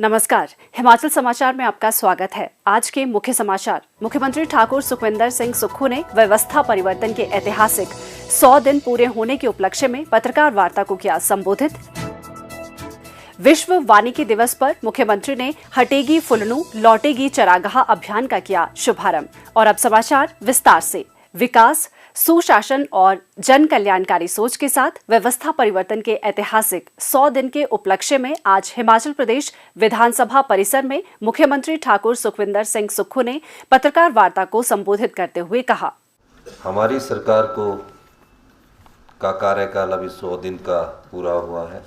नमस्कार, हिमाचल समाचार में आपका स्वागत है। आज के मुख्य समाचार। मुख्यमंत्री ठाकुर सुखविंदर सिंह सुक्खू ने व्यवस्था परिवर्तन के ऐतिहासिक 100 दिन पूरे होने के उपलक्ष्य में पत्रकार वार्ता को किया संबोधित। विश्व वानिकी दिवस पर मुख्यमंत्री ने हटेगी फुलनू लौटेगी चरागाह अभियान का किया शुभारंभ। और अब समाचार विस्तार से। विकास, सुशासन और जन कल्याणकारी सोच के साथ व्यवस्था परिवर्तन के ऐतिहासिक 100 दिन के उपलक्ष्य में आज हिमाचल प्रदेश विधानसभा परिसर में मुख्यमंत्री ठाकुर सुखविंदर सिंह सुक्खू ने पत्रकार वार्ता को संबोधित करते हुए कहा, हमारी सरकार का कार्यकाल अभी 100 दिन का पूरा हुआ है।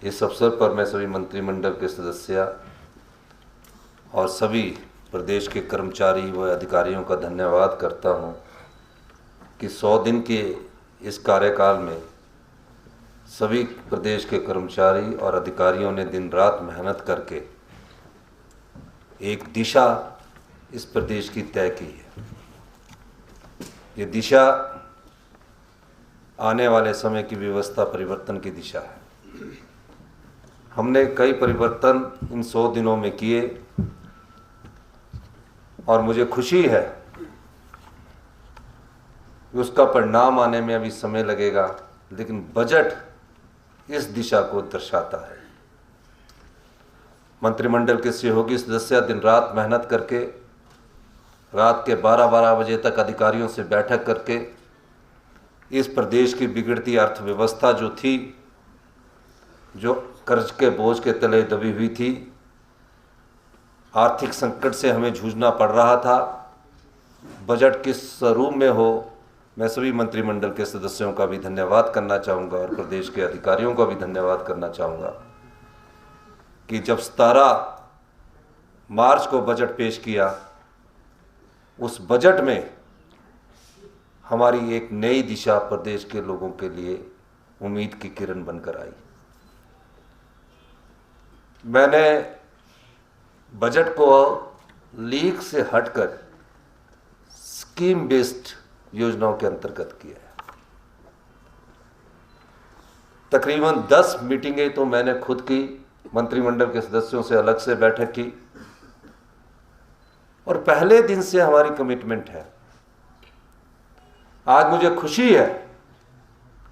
इस अवसर पर मैं सभी मंत्रिमंडल के सदस्य और सभी प्रदेश के कर्मचारी व अधिकारियों का धन्यवाद करता हूं कि 100 दिन के इस कार्यकाल में सभी प्रदेश के कर्मचारी और अधिकारियों ने दिन रात मेहनत करके एक दिशा इस प्रदेश की तय की है। ये दिशा आने वाले समय की व्यवस्था परिवर्तन की दिशा है। हमने कई परिवर्तन इन 100 दिनों में किए और मुझे खुशी है उसका परिणाम आने में अभी समय लगेगा, लेकिन बजट इस दिशा को दर्शाता है। मंत्रिमंडल के सहयोगी सदस्य दिन रात मेहनत करके रात के 12-12 बजे तक अधिकारियों से बैठक करके इस प्रदेश की बिगड़ती अर्थव्यवस्था जो थी, जो कर्ज के बोझ के तले दबी हुई थी, आर्थिक संकट से हमें जूझना पड़ रहा था, बजट किस स्वरूप में हो, मैं सभी मंत्रिमंडल के सदस्यों का भी धन्यवाद करना चाहूँगा और प्रदेश के अधिकारियों का भी धन्यवाद करना चाहूँगा कि जब 17 मार्च को बजट पेश किया, उस बजट में हमारी एक नई दिशा प्रदेश के लोगों के लिए उम्मीद की किरण बनकर आई। मैंने बजट को लीक से हटकर स्कीम बेस्ड योजनाओं के अंतर्गत किया है। तकरीबन 10 मीटिंगें तो मैंने खुद की, मंत्रिमंडल के सदस्यों से अलग से बैठक की और पहले दिन से हमारी कमिटमेंट है। आज मुझे खुशी है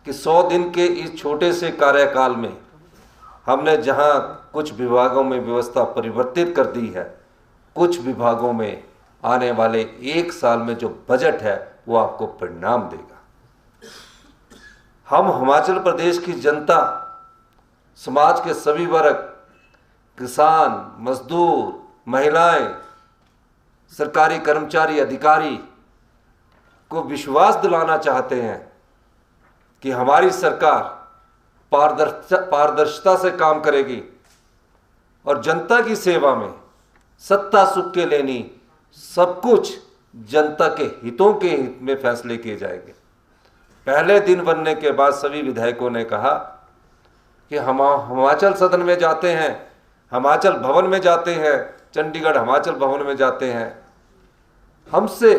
कि 100 दिन के इस छोटे से कार्यकाल में हमने जहां कुछ विभागों में व्यवस्था परिवर्तित कर दी है, कुछ विभागों में आने वाले 1 साल में जो बजट है वो आपको परिणाम देगा। हम हिमाचल प्रदेश की जनता, समाज के सभी वर्ग, किसान, मजदूर, महिलाएं, सरकारी कर्मचारी, अधिकारी को विश्वास दिलाना चाहते हैं कि हमारी सरकार पारदर्शिता से काम करेगी और जनता की सेवा में सत्ता सुख के लेनी सब कुछ जनता के हितों के हित में फैसले किए जाएंगे। पहले दिन बनने के बाद सभी विधायकों ने कहा कि हम हिमाचल सदन में जाते हैं, हिमाचल भवन में जाते हैं, चंडीगढ़ हिमाचल भवन में जाते हैं, हमसे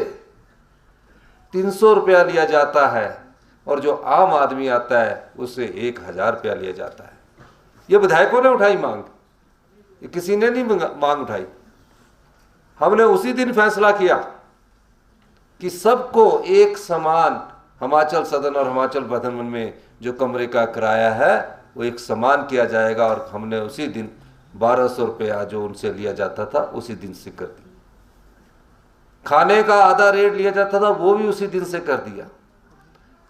300 रुपया लिया जाता है और जो आम आदमी आता है उससे 1000 रुपया लिया जाता है। ये विधायकों ने उठाई मांग, ये किसी ने नहीं मांग उठाई। हमने उसी दिन फैसला किया कि सबको एक समान हिमाचल सदन और हिमाचल भवन में जो कमरे का किराया है वो एक समान किया जाएगा और हमने उसी दिन 1200 रुपया जो उनसे लिया जाता था उसी दिन से कर दिया। खाने का आधा रेट लिया जाता था वो भी उसी दिन से कर दिया।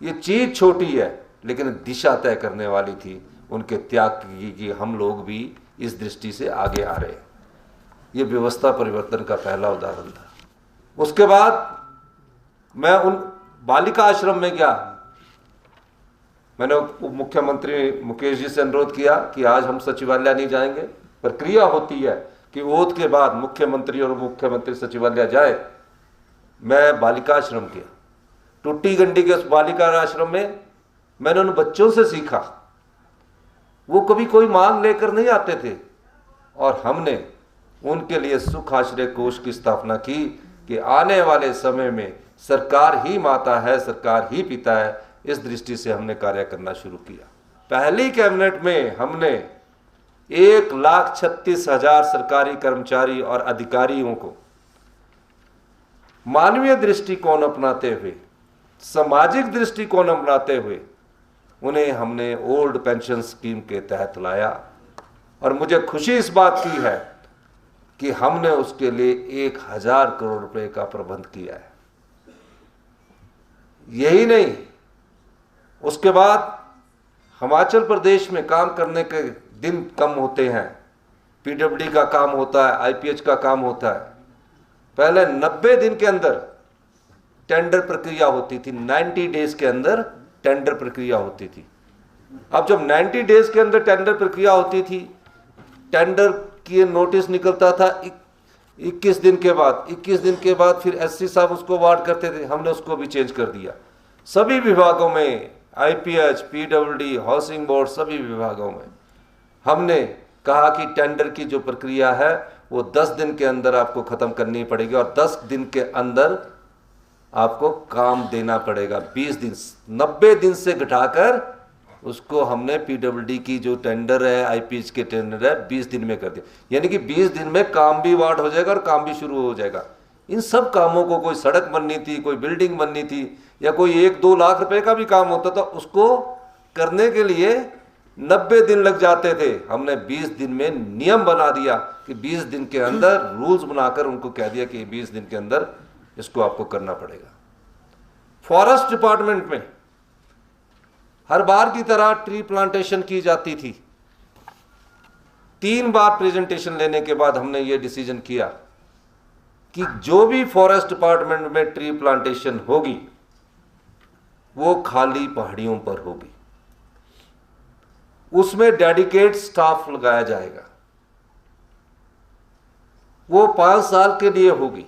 ये चीज छोटी है लेकिन दिशा तय करने वाली थी उनके त्याग की कि हम लोग भी इस दृष्टि से आगे आ रहे हैं। ये व्यवस्था परिवर्तन का पहला उदाहरण था। उसके बाद मैं उन बालिका आश्रम में गया। मैंने उप मुख्यमंत्री मुकेश जी से अनुरोध किया कि आज हम सचिवालय नहीं जाएंगे, प्रक्रिया होती है कि ओथ के बाद मुख्यमंत्री और मुख्यमंत्री सचिवालय जाए। मैं बालिका आश्रम गया। टूटी गंडी के उस बालिका आश्रम में मैंने उन बच्चों से सीखा। वो कभी कोई मांग लेकर नहीं आते थे और हमने उनके लिए सुख आश्रय कोष की स्थापना की कि आने वाले समय में सरकार ही माता है, सरकार ही पिता है। इस दृष्टि से हमने कार्य करना शुरू किया। पहली कैबिनेट में हमने 1,36,000 सरकारी कर्मचारी और अधिकारियों को मानवीय दृष्टिकोण अपनाते हुए, सामाजिक दृष्टिकोण अपनाते हुए उन्हें हमने ओल्ड पेंशन स्कीम के तहत लाया। और मुझे खुशी इस बात की है कि हमने उसके लिए 1,000 करोड़ रुपए का प्रबंध किया है। यही नहीं, उसके बाद हिमाचल प्रदेश में काम करने के दिन कम होते हैं, पीडब्ल्यूडी का काम होता है, आईपीएच का काम होता है। पहले 90 दिन के अंदर टेंडर प्रक्रिया होती थी, 90 डेज के अंदर टेंडर प्रक्रिया होती थी। अब जब 90 डेज के अंदर टेंडर प्रक्रिया होती थी, टेंडर की नोटिस निकलता था 21 दिन के बाद। 21 दिन के बाद फिर एससी साहब उसको अवार्ड करते थे, हमने उसको भी चेंज कर दिया। सभी विभागों में, आईपीएच, पीडब्ल्यूडी, हाउसिंग बोर्ड, सभी विभागों में हमने कहा कि टेंडर की जो प्रक्रिया है वो 10 दिन के अंदर आपको खत्म करनी पड़ेगी और 10 दिन के अंदर आपको काम देना पड़ेगा। 20 दिन, 90 दिन से घटाकर उसको हमने पीडब्ल्यूडी की जो टेंडर है, आईपीएच के टेंडर है, 20 दिन में कर दिया। यानी कि 20 दिन में काम भी अवार्ड हो जाएगा और काम भी शुरू हो जाएगा। इन सब कामों को, कोई सड़क बननी थी, कोई बिल्डिंग बननी थी, या कोई 1-2 लाख रुपए का भी काम होता था, उसको करने के लिए 90 दिन लग जाते थे। हमने 20 दिन में नियम बना दिया कि 20 दिन के अंदर रूल्स बनाकर उनको कह दिया कि 20 दिन के अंदर इसको आपको करना पड़ेगा। फॉरेस्ट डिपार्टमेंट में हर बार की तरह ट्री प्लांटेशन की जाती थी। 3 बार प्रेजेंटेशन लेने के बाद हमने ये डिसीजन किया कि जो भी फॉरेस्ट डिपार्टमेंट में ट्री प्लांटेशन होगी वो खाली पहाड़ियों पर होगी, उसमें डेडिकेट स्टाफ लगाया जाएगा, वो 5 साल के लिए होगी।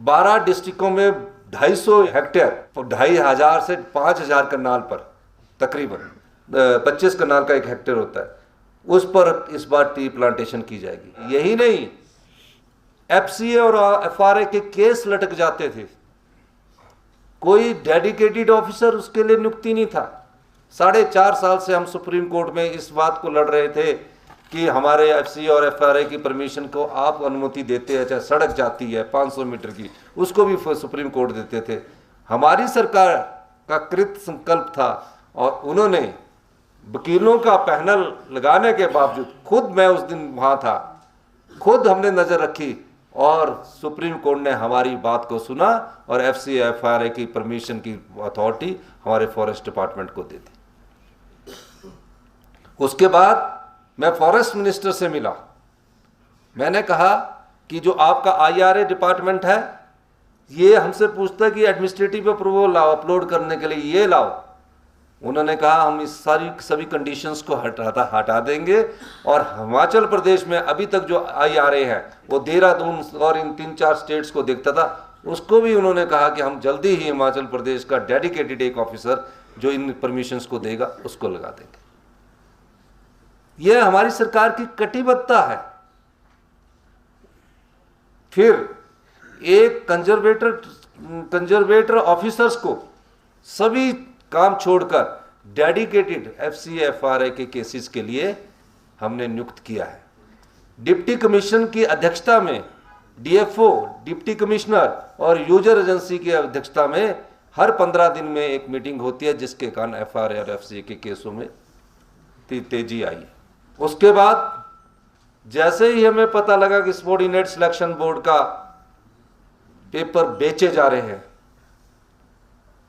12 डिस्ट्रिक्टों में 250 हेक्टेयर, 2,500 से 5,000 कनाल पर तकरीबन 25 कनाल का 1 हेक्टेयर होता है, उस पर इस बार ट्री प्लांटेशन की जाएगी। यही नहीं, एफसीए और एफआरए के केस लटक जाते थे, कोई डेडिकेटेड ऑफिसर उसके लिए नियुक्ति नहीं था। 4.5 साल से हम सुप्रीम कोर्ट में इस बात को लड़ रहे थे कि हमारे एफसीए और एफआरए की परमिशन को आप अनुमति देते हैं, चाहे सड़क जाती है 500 मीटर की, उसको भी सुप्रीम कोर्ट देते थे। हमारी सरकार का कृत संकल्प था और उन्होंने वकीलों का पैनल लगाने के बावजूद, खुद मैं उस दिन वहाँ था, खुद हमने नज़र रखी और सुप्रीम कोर्ट ने हमारी बात को सुना और एफसीए एफआरए की परमिशन की अथॉरिटी हमारे फॉरेस्ट डिपार्टमेंट को दे दी। उसके बाद मैं फॉरेस्ट मिनिस्टर से मिला, मैंने कहा कि जो आपका आईआरए डिपार्टमेंट है ये हमसे पूछता है कि एडमिनिस्ट्रेटिव अप्रूवल लाओ अपलोड करने के लिए, ये लाओ। उन्होंने कहा हम इस सभी कंडीशंस को हटा देंगे और हिमाचल प्रदेश में अभी तक जो आईआरए है वो देहरादून और इन 3-4 स्टेट्स को देखता था, उसको भी उन्होंने कहा कि हम जल्दी ही हिमाचल प्रदेश का डेडिकेटेड एक ऑफिसर जो इन परमिशंस को देगा उसको लगा देंगे। यह हमारी सरकार की कटिबद्धता है। फिर एक कंजर्वेटर ऑफिसर्स को सभी काम छोड़कर डेडिकेटेड एफसीए एफआरए के केसेस के लिए हमने नियुक्त किया है। डिप्टी कमिश्नर की अध्यक्षता में डीएफओ, डिप्टी कमिश्नर और यूजर एजेंसी की अध्यक्षता में हर 15 दिन में एक मीटिंग होती है, जिसके कारण एफआरए और एफसीए के केसों में तेजी आई। उसके बाद जैसे ही हमें पता लगा कि सबॉर्डिनेट सिलेक्शन बोर्ड का पेपर बेचे जा रहे हैं,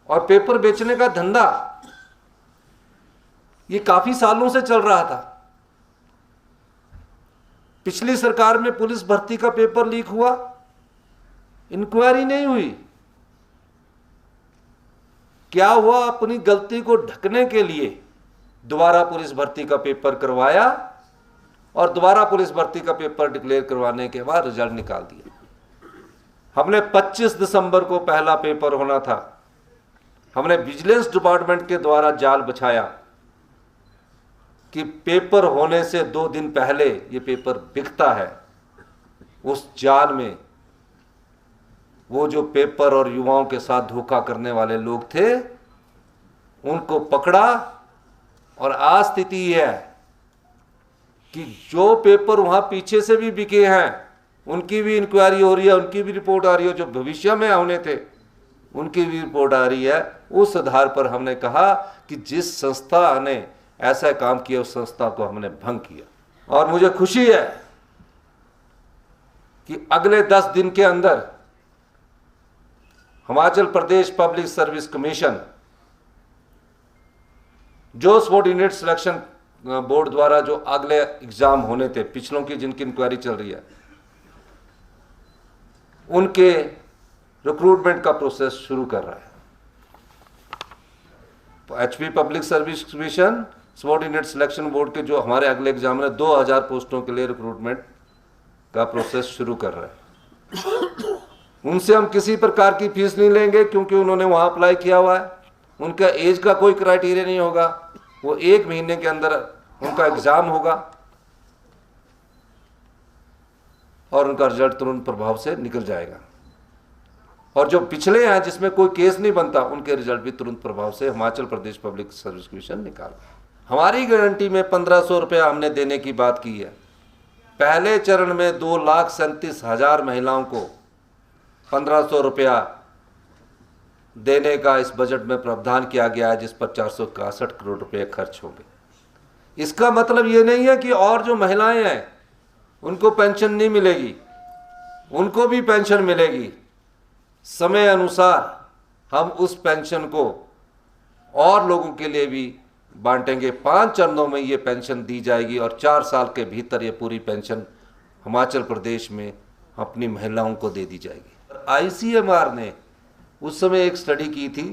और पेपर बेचने का धंधा ये काफी सालों से चल रहा था। पिछली सरकार में पुलिस भर्ती का पेपर लीक हुआ, इंक्वायरी नहीं हुई। क्या हुआ, अपनी गलती को ढकने के लिए दोबारा पुलिस भर्ती का पेपर करवाया और दोबारा पुलिस भर्ती का पेपर डिक्लेयर करवाने के बाद रिजल्ट निकाल दिया। हमने 25 दिसंबर को पहला पेपर होना था, हमने विजिलेंस डिपार्टमेंट के द्वारा जाल बिछाया कि पेपर होने से 2 दिन पहले ये पेपर बिकता है। उस जाल में वो जो पेपर और युवाओं के साथ धोखा करने वाले लोग थे उनको पकड़ा और आज स्थिति यह है कि जो पेपर वहां पीछे से भी बिके हैं उनकी भी इंक्वायरी हो रही है, उनकी भी रिपोर्ट आ रही है, जो भविष्य में होने थे उनकी भी रिपोर्ट आ रही है। उस आधार पर हमने कहा कि जिस संस्था ने ऐसा काम किया उस संस्था को हमने भंग किया। और मुझे खुशी है कि अगले 10 दिन के अंदर Himachal Pradesh public service commission जो सबऑर्डिनेट सिलेक्शन बोर्ड द्वारा जो अगले एग्जाम होने थे, पिछलों की जिनकी इंक्वायरी चल रही है, उनके रिक्रूटमेंट का प्रोसेस शुरू कर रहा है। HP public service commission subordinate selection board के जो हमारे अगले एग्जाम है 2000 पोस्टों के लिए रिक्रूटमेंट का प्रोसेस शुरू कर रहा है। उनसे हम किसी प्रकार की फीस नहीं लेंगे क्योंकि उन्होंने वहां अप्लाई किया हुआ है। उनका एज का कोई क्राइटेरिया नहीं होगा, वो 1 महीने के अंदर उनका एग्जाम होगा और उनका रिजल्ट तुरंत प्रभाव से निकल जाएगा। और जो पिछले हैं जिसमें कोई केस नहीं बनता उनके रिजल्ट भी तुरंत प्रभाव से Himachal Pradesh public service commission निकालेगा। हमारी गारंटी में 1500 रुपया हमने देने की बात की है। पहले चरण में 2,37,000 महिलाओं को 1500 रुपया देने का इस बजट में प्रावधान किया गया है, जिस पर 461 करोड़ रुपए खर्च होंगे। इसका मतलब ये नहीं है कि और जो महिलाएं हैं उनको पेंशन नहीं मिलेगी, उनको भी पेंशन मिलेगी। समय अनुसार हम उस पेंशन को और लोगों के लिए भी बांटेंगे। 5 चरणों में ये पेंशन दी जाएगी और 4 साल के भीतर ये पूरी पेंशन हिमाचल प्रदेश में अपनी महिलाओं को दे दी जाएगी। आईसीएमआर ने उस समय एक स्टडी की थी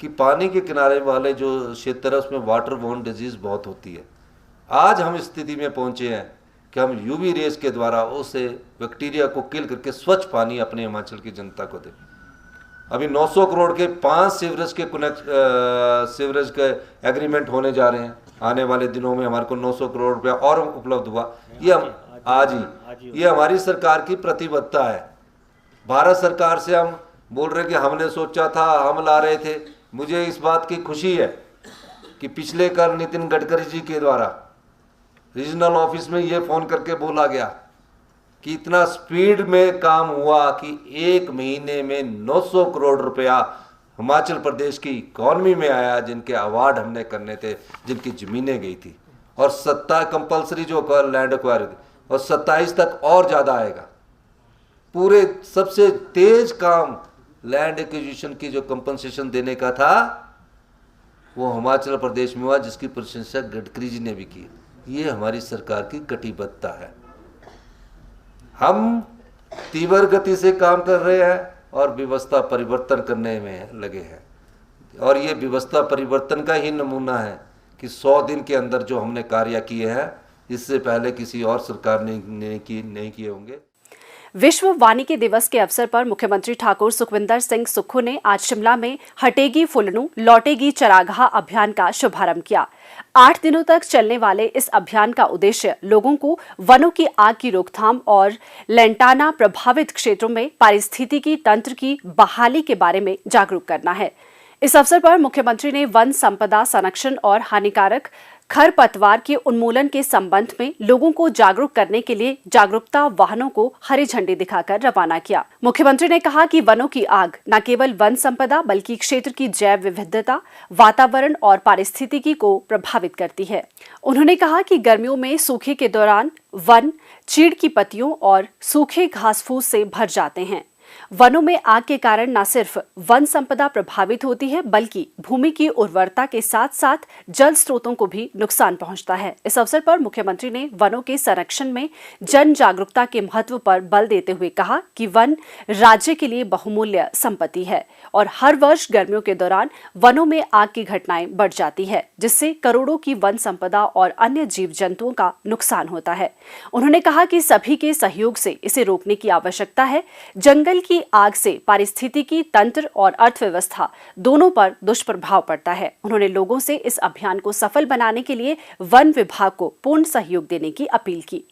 कि पानी के किनारे वाले जो क्षेत्र है उसमें वाटर बोर्न डिजीज बहुत होती है। आज हम इस स्थिति में पहुंचे हैं कि हम यूवी रेस के द्वारा उसे बैक्टीरिया को किल करके स्वच्छ पानी अपने हिमाचल की जनता को दें। अभी 900 करोड़ के 5 सीवरेज के एग्रीमेंट होने जा रहे हैं। आने वाले दिनों में हमारे को 900 करोड़ रुपया और उपलब्ध हुआ। ये हम आज ही ये हमारी सरकार की प्रतिबद्धता है। भारत सरकार से हम बोल रहे कि हमने सोचा था, हम ला रहे थे। मुझे इस बात की खुशी है कि पिछले कर नितिन गडकरी जी के द्वारा रीजनल ऑफिस में ये फोन करके बोला गया कि इतना स्पीड में काम हुआ कि 1 महीने में 900 करोड़ रुपया हिमाचल प्रदेश की इकॉनमी में आया, जिनके अवार्ड हमने करने थे, जिनकी जमीनें गई थी। और 27 कंपल्सरी जो लैंड एक्वायर थी और 27 तक और ज़्यादा आएगा। पूरे सबसे तेज काम लैंड एक्विजिशन की जो कंपनसेशन देने का था वो हिमाचल प्रदेश में हुआ, जिसकी प्रशंसा गडकरी जी ने भी की। ये हमारी सरकार की कटिबद्धता है। हम तीव्र गति से काम कर रहे हैं और व्यवस्था परिवर्तन करने में लगे हैं। और ये व्यवस्था परिवर्तन का ही नमूना है कि 100 दिन के अंदर जो हमने कार्य किए हैं, इससे पहले किसी और सरकार ने नहीं किए होंगे। विश्व वानिकी दिवस के अवसर पर मुख्यमंत्री ठाकुर सुखविंदर सिंह सुक्खू ने आज शिमला में हटेगी फुलनू लौटेगी चरागाह अभियान का शुभारंभ किया। 8 दिनों तक चलने वाले इस अभियान का उद्देश्य लोगों को वनों की आग की रोकथाम और लैंटाना प्रभावित क्षेत्रों में पारिस्थितिकी तंत्र की बहाली के बारे में जागरूक करना है। इस अवसर पर मुख्यमंत्री ने वन संपदा संरक्षण और हानिकारक खरपतवार के उन्मूलन के संबंध में लोगों को जागरूक करने के लिए जागरूकता वाहनों को हरी झंडी दिखाकर रवाना किया। मुख्यमंत्री ने कहा कि वनों की आग न केवल वन संपदा बल्कि क्षेत्र की जैव विविधता, वातावरण और पारिस्थितिकी को प्रभावित करती है। उन्होंने कहा कि गर्मियों में सूखे के दौरान वन चीड़ की पत्तियों और सूखे घास फूस से भर जाते हैं। वनों में आग के कारण न सिर्फ वन संपदा प्रभावित होती है बल्कि भूमि की उर्वरता के साथ साथ जल स्रोतों को भी नुकसान पहुंचता है। इस अवसर पर मुख्यमंत्री ने वनों के संरक्षण में जन जागरूकता के महत्व पर बल देते हुए कहा कि वन राज्य के लिए बहुमूल्य संपत्ति है और हर वर्ष गर्मियों के दौरान वनों में आग की घटनाएं बढ़ जाती है, जिससे करोड़ों की वन संपदा और अन्य जीव जंतुओं का नुकसान होता है। उन्होंने कहा कि सभी के सहयोग से इसे रोकने की आवश्यकता है। जंगल की आग से पारिस्थितिकी तंत्र और अर्थव्यवस्था दोनों पर दुष्प्रभाव पड़ता है। उन्होंने लोगों से इस अभियान को सफल बनाने के लिए वन विभाग को पूर्ण सहयोग देने की अपील की।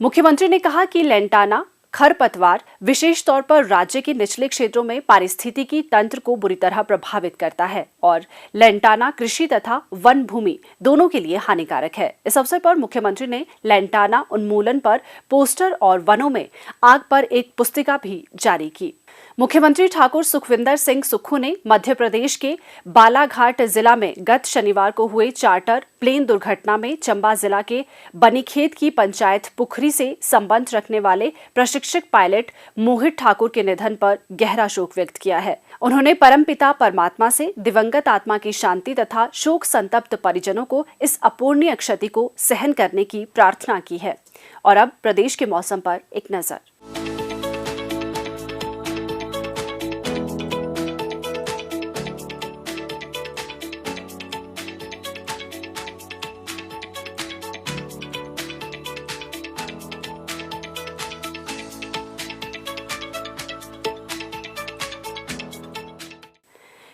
मुख्यमंत्री ने कहा कि लैंटाना खरपतवार विशेष तौर पर राज्य के निचले क्षेत्रों में पारिस्थितिकी तंत्र को बुरी तरह प्रभावित करता है और लैंटाना कृषि तथा वन भूमि दोनों के लिए हानिकारक है। इस अवसर पर मुख्यमंत्री ने लैंटाना उन्मूलन पर पोस्टर और वनों में आग पर एक पुस्तिका भी जारी की। मुख्यमंत्री ठाकुर सुखविंदर सिंह सुक्खू ने मध्य प्रदेश के बालाघाट जिला में गत शनिवार को हुए चार्टर प्लेन दुर्घटना में चंबा जिला के बनीखेत की पंचायत पुखरी से संबंध रखने वाले प्रशिक्षक पायलट मोहित ठाकुर के निधन पर गहरा शोक व्यक्त किया है। उन्होंने परमपिता परमात्मा से दिवंगत आत्मा की शांति तथा शोक संतप्त परिजनों को इस अपूर्णीय क्षति को सहन करने की प्रार्थना की है। और अब प्रदेश के मौसम पर एक नजर।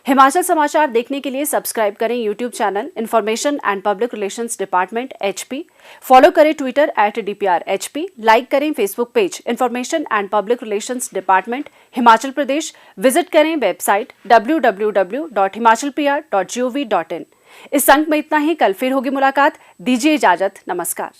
हिमाचल समाचार देखने के लिए सब्सक्राइब करें YouTube channel information and public relations department HP, follow करें ट्विटर @DPRHP, लाइक करें Facebook page information and public relations department Himachal Pradesh, visit करें वेबसाइट www.himachalpr.gov.in। इस अंक में इतना ही। कल फिर होगी मुलाकात। दीजिए इजाजत। नमस्कार।